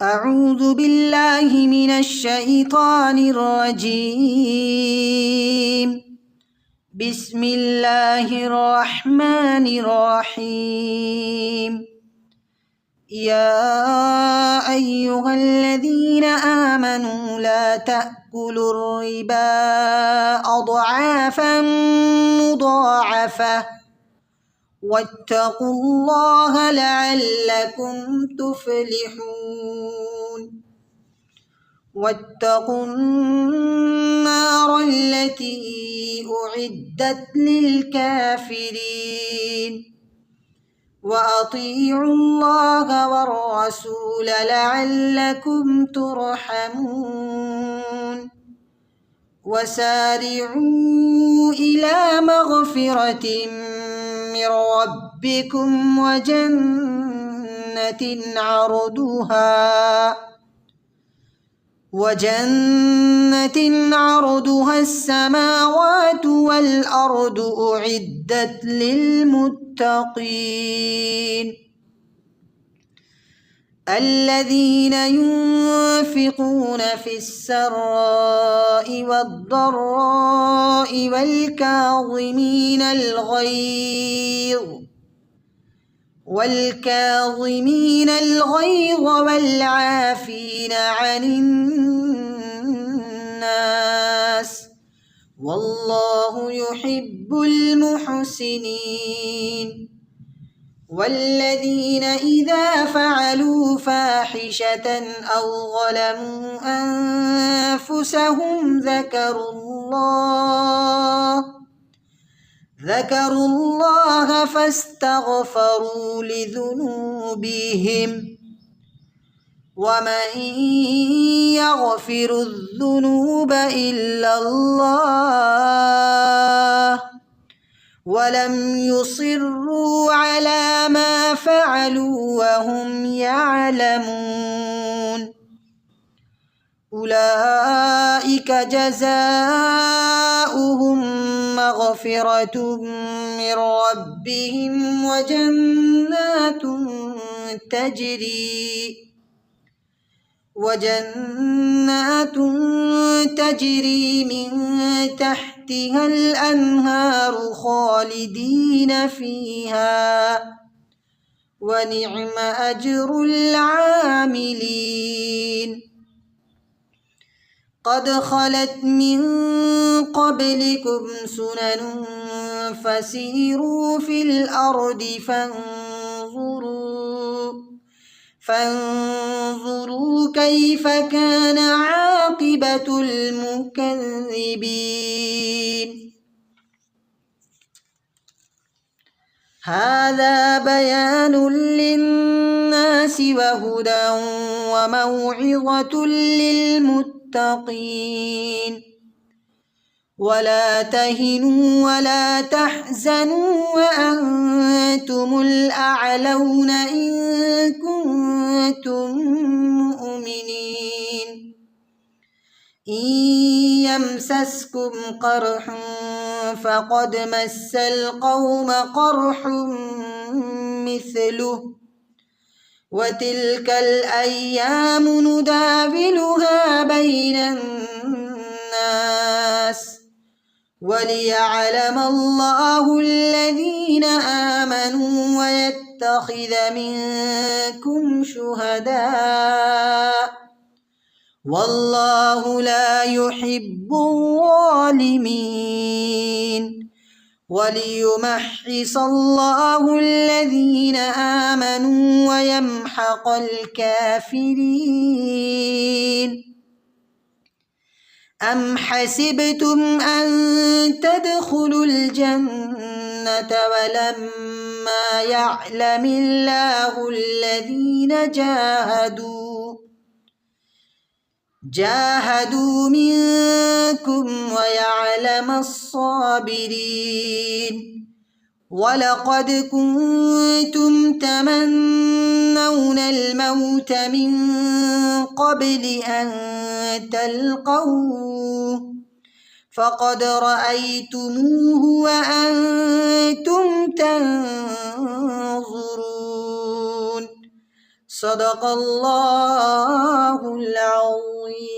أعوذ بالله من الشيطان الرجيم. بسم الله الرحمن الرحيم. يا أيها الذين آمنوا لا تأكلوا الربا أضعافا مضاعفة واتقوا الله لعلكم تفلحون. واتقوا النار التي أعدت للكافرين وأطيعوا الله والرسول لعلكم ترحمون. وسارعوا إلى مغفرة من ربكم وجنة عرضها السماوات والأرض أعدت للمتقين الذين ينفقون في السراء والضراء والكاظمين الغيظ والعافين عن الناس والله يحب المحسنين. والذين إذا فعلوا فاحشة أو ظلموا أنفسهم ذكروا الله فاستغفروا لذنوبهم ومن يغفر الذنوب إلا الله ولم يصروا على ما فعلوا وهم يعلمون. أولئك جزاؤهم مغفرة من ربهم وجنات تجري من تحتها الأنهار خالدين فيها ونعم أجر العاملين. قد خلت من قبلكم سنن فسيروا في الأرض فانظروا كيف كان عاقبة المكذبين. هذا بيان للناس وهدى وموعظة للمتقين. ولا تهنوا ولا تحزنوا وأنتم الأعلون إن كنتم مؤمنين. إن يمسسكم قرح فقد مس القوم قرح مثله وتلك الأيام نداولها بين الناس وليعلم الله الذين آمنوا ويتخذ منكم شهداء والله لا يحب الظالمين. وليمحص الله الذين آمنوا ويمحق الكافرين. أم حسبتم أن تدخلوا الجنة ولما يعلم الله الذين جاهدوا منكم ويعلم الصابرين. ولقد كنتم تمنون الموت من قبل أن تلقوه فقد رأيتموه وأنتم تنظرون. صدق الله العظيم.